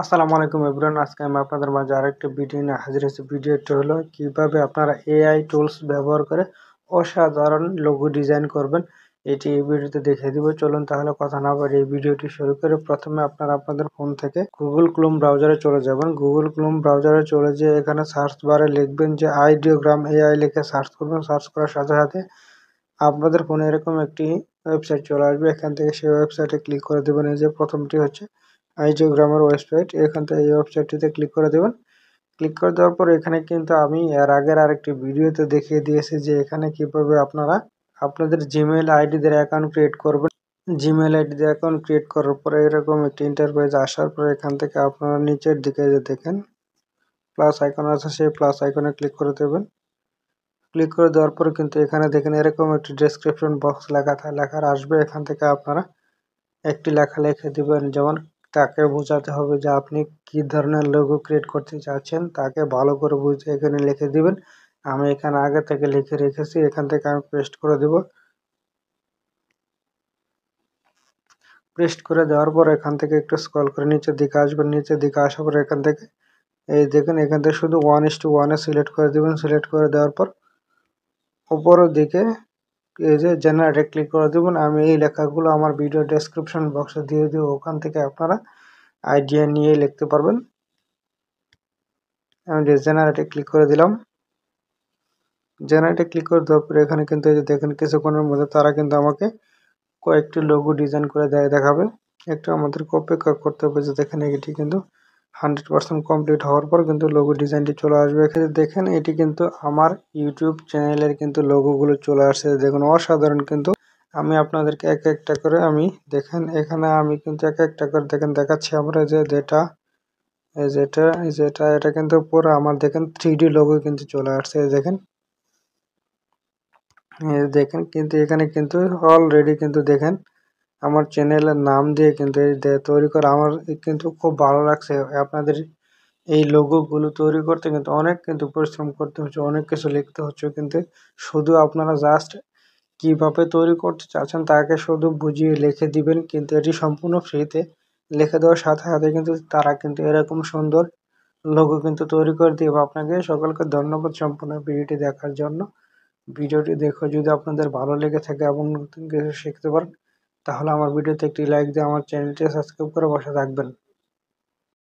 আসসালামু আলাইকুম এভরিওয়ান। আজকে আমি আপনাদের মাঝে আরেকটি ভিডিও নিয়ে হাজির হয়েছি। ভিডিওটি হলো কিভাবে আপনারা এআই টুলস ব্যবহার করে অসাধারণ লোগো ডিজাইন করবেন। এটি এই ভিডিওতে দেখিয়ে দিব। চলুন তাহলে কথা না বাড়িয়ে এই ভিডিওটি শুরু করে প্রথমে আপনারা আপনাদের ফোন থেকে গুগল ক্রোম ব্রাউজারে চলে যাবেন। গুগল ক্রোম ব্রাউজারে চলে যেয়ে এখানে সার্চ বারে লিখবেন যে আইডিওগ্রাম এআই লিখে সার্চ করবেন। সার্চ করার সাথে সাথে আপনাদের ফোনে এরকম একটি ওয়েবসাইট চলে আসবে। এখান থেকে সেই ওয়েবসাইটে ক্লিক করে দেবেন। এই যে প্রথমটি হচ্ছে আইডিওগ্রামের ওয়েবসাইট। এখান থেকে এই ওয়েবসাইটটিতে ক্লিক করে দেবেন। ক্লিক করে দেওয়ার পর এখানে কিন্তু আমি এর আগের আরেকটি ভিডিওতে দেখিয়ে দিয়েছি যে এখানে কিভাবে আপনারা আপনাদের জিমেইল আইডি দিয়ে অ্যাকাউন্ট ক্রিয়েট করবেন। জিমেইল আইডি দিয়ে অ্যাকাউন্ট ক্রিয়েট করার পরে এরকম একটি ইন্টারফেস আসার পরে এখান থেকে আপনারা নিচের দিকে যে দেখেন প্লাস আইকন আছে, সেই প্লাস আইকনে ক্লিক করে দেবেন। ক্লিক করে দেওয়ার পরে কিন্তু এখানে দেখেন এরকম একটি ডেসক্রিপশন বক্স লেখার আসবে। এখান থেকে আপনারা একটি লেখা লিখে দিবেন, যেমন তাকে বোঝাতে হবে যে আপনি কি ধরনের লোগো ক্রিয়েট করতে চাচ্ছেন, তাকে ভালো করে বুঝে এখানে লিখে দিবেন। আমি এখানে আগে থেকে লিখে রেখেছি, এখান থেকে আমি পেস্ট করে দেব। পেস্ট করে দেওয়ার পর এখান থেকে একটু স্ক্রল করে নিচের দিকে আসবেন। নিচের দিকে আসার পর এখান থেকে এই দেখেন এখান থেকে শুধু 1:1 সিলেক্ট করে দেবেন। সিলেক্ট করে দেওয়ার পর উপরের দিকে এই যে জেনারেটে ক্লিক করে দেবেন। আমি এই লেখাগুলো আমার ভিডিও ডেসক্রিপশন বক্সে দিয়ে দেবো, ওখান থেকে আপনারা আইডিয়া নিয়ে লিখতে পারবেন। আমি জেনারেটে ক্লিক করে দিলাম। জেনারেটে ক্লিক করে দেওয়ার পরে এখানে কিন্তু এই যে দেখেন কিছুক্ষণের মধ্যে তারা কিন্তু আমাকে কয়েকটি লোগো ডিজাইন করে দেখাবে। একটু আমাদেরকে অপেক্ষা করতে হবে যে দেখেন এটি কিন্তু 100% কমপ্লিট হওয়ার পর কিন্তু লোগো ডিজাইনটি চলে আসবে। এখানে দেখেন এটি কিন্তু আমার ইউটিউব চ্যানেলের কিন্তু লোগোগুলো চলে আসছে। দেখুন অসাধারণ কিন্তু। আমি আপনাদেরকে এক একটা করে আমি দেখেন এখানে আমি কিন্তু এক একটা করে দেখেন দেখাচ্ছি। আমরা যে এটা কিন্তু পুরো আমার দেখেন 3D লোগো কিন্তু চলে আসছে। দেখেন দেখেন কিন্তু এখানে কিন্তু অলরেডি কিন্তু দেখেন আমার চ্যানেলের নাম দিয়ে কিন্তু তৈরি করা। আমার কিন্তু খুব ভালো লাগছে। আপনাদের এই লোগোগুলো তৈরি করতে কিন্তু অনেক কিন্তু পরিশ্রম করতে হচ্ছে, অনেক কিছু লিখতে হচ্ছে, কিন্তু শুধু আপনারা জাস্ট কিভাবে তৈরি করতে চাচ্ছেন তাকে শুধু বুঝিয়ে লিখে দিবেন। কিন্তু এটি সম্পূর্ণ ফ্রিতে। লিখে দেওয়ার সাথে সাথে কিন্তু তারা কিন্তু এরকম সুন্দর লোগো কিন্তু তৈরি করে দিবে আপনাকে। সকলকে ধন্যবাদ সম্পূর্ণ ভিডিওটি দেখার জন্য। ভিডিওটি দেখে যদি আপনাদের ভালো লেগে থাকে এবং নতুন কিছু শিখতে পারেন তাহলে আমার ভিডিওতে একটি লাইক দিয়ে আমার চ্যানেলটি সাবস্ক্রাইব করে বসে থাকবেন।